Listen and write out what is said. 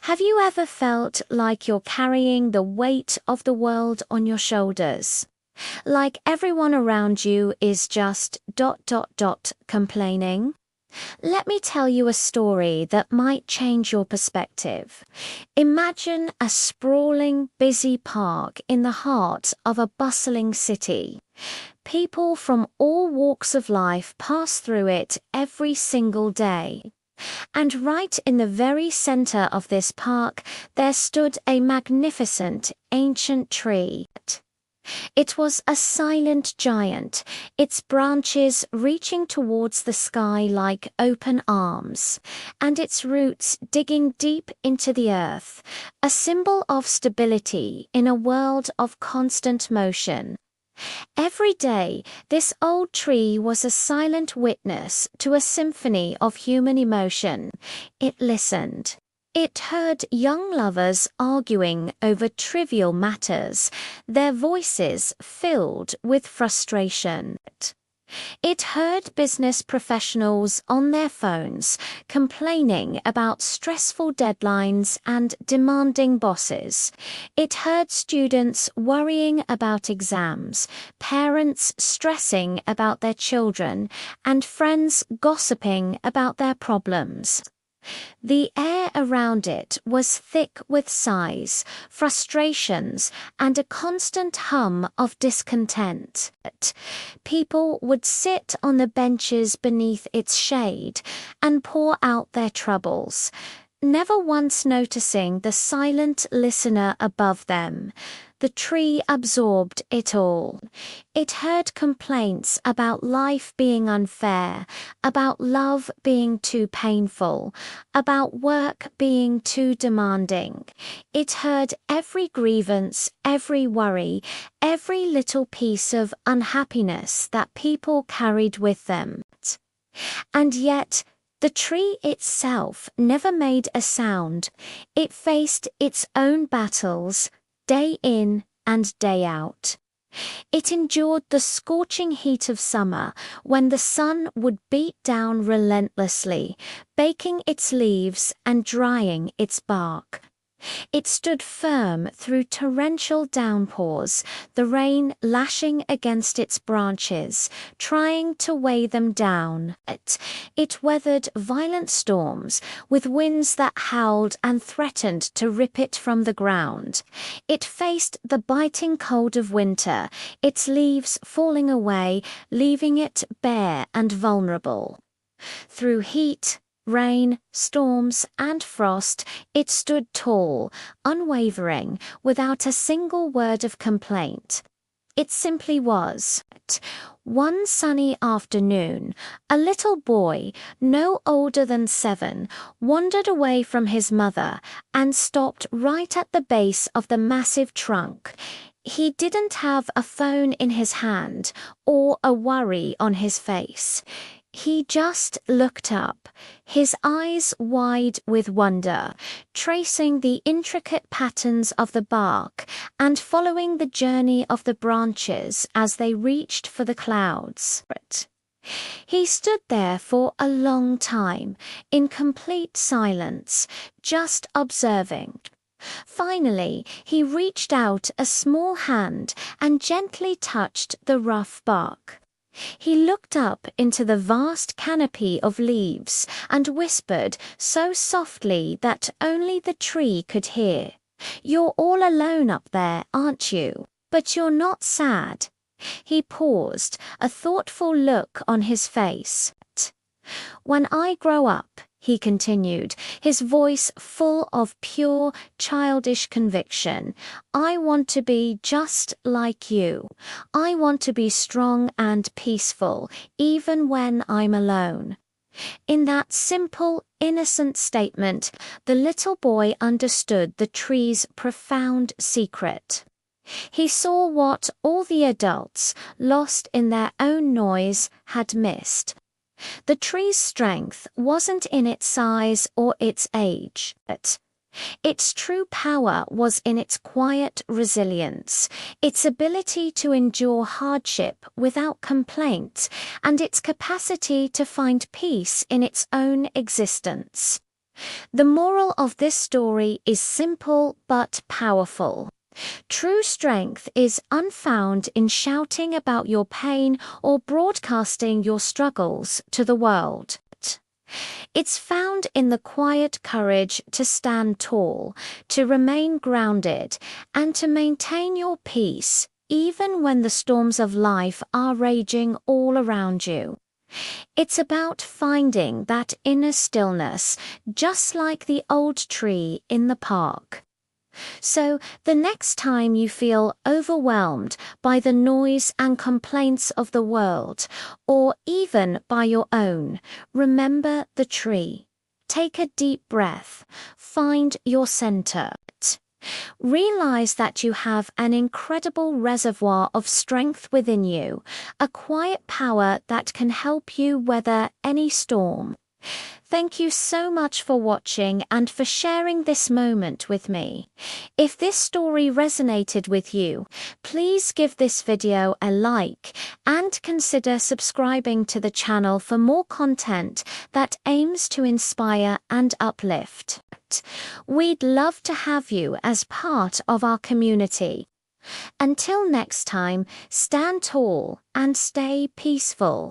Have you ever felt like you're carrying the weight of the world on your shoulders? Like everyone around you is just complaining? Let me tell you a story that might change your perspective. Imagine a sprawling, busy park in the heart of a bustling city. People from all walks of life pass through it every single day. And right in the very center of this park, there stood a magnificent ancient tree. It was a silent giant, its branches reaching towards the sky like open arms, and its roots digging deep into the earth, a symbol of stability in a world of constant motion. Every day, this old tree was a silent witness to a symphony of human emotion. It listened. It heard young lovers arguing over trivial matters, their voices filled with frustration. It heard business professionals on their phones complaining about stressful deadlines and demanding bosses. It heard students worrying about exams, parents stressing about their children, and friends gossiping about their problems. The air around it was thick with sighs, frustrations, and a constant hum of discontent. People would sit on the benches beneath its shade and pour out their troubles, never once noticing the silent listener above them. The tree absorbed it all. It heard complaints about life being unfair, about love being too painful, about work being too demanding. It heard every grievance, every worry, every little piece of unhappiness that people carried with them. And yet, the tree itself never made a sound. It faced its own battles, day in and day out. It endured the scorching heat of summer when the sun would beat down relentlessly, baking its leaves and drying its bark. It stood firm through torrential downpours, the rain lashing against its branches, trying to weigh them down. It weathered violent storms, with winds that howled and threatened to rip it from the ground. It faced the biting cold of winter, its leaves falling away, leaving it bare and vulnerable. Through heat, rain, storms, and frost, it stood tall, unwavering, without a single word of complaint. It simply was. One sunny afternoon, a little boy, no older than 7, wandered away from his mother and stopped right at the base of the massive trunk. He didn't have a phone in his hand or a worry on his face. He just looked up, his eyes wide with wonder, tracing the intricate patterns of the bark and following the journey of the branches as they reached for the clouds. He stood there for a long time, in complete silence, just observing. Finally, he reached out a small hand and gently touched the rough bark. He looked up into the vast canopy of leaves and whispered so softly that only the tree could hear. "You're all alone up there, aren't you? But you're not sad." He paused, a thoughtful look on his face. "When I grow up," he continued, his voice full of pure, childish conviction, "I want to be just like you. I want to be strong and peaceful, even when I'm alone." In that simple, innocent statement, the little boy understood the tree's profound secret. He saw what all the adults, lost in their own noise, had missed. The tree's strength wasn't in its size or its age. Its true power was in its quiet resilience, its ability to endure hardship without complaint, and its capacity to find peace in its own existence. The moral of this story is simple but powerful. True strength is unfound in shouting about your pain or broadcasting your struggles to the world. It's found in the quiet courage to stand tall, to remain grounded, and to maintain your peace, even when the storms of life are raging all around you. It's about finding that inner stillness, just like the old tree in the park. So, the next time you feel overwhelmed by the noise and complaints of the world, or even by your own, remember the tree. Take a deep breath. Find your center. Realize that you have an incredible reservoir of strength within you, a quiet power that can help you weather any storm. Thank you so much for watching and for sharing this moment with me. If this story resonated with you, please give this video a like and consider subscribing to the channel for more content that aims to inspire and uplift. We'd love to have you as part of our community. Until next time, stand tall and stay peaceful.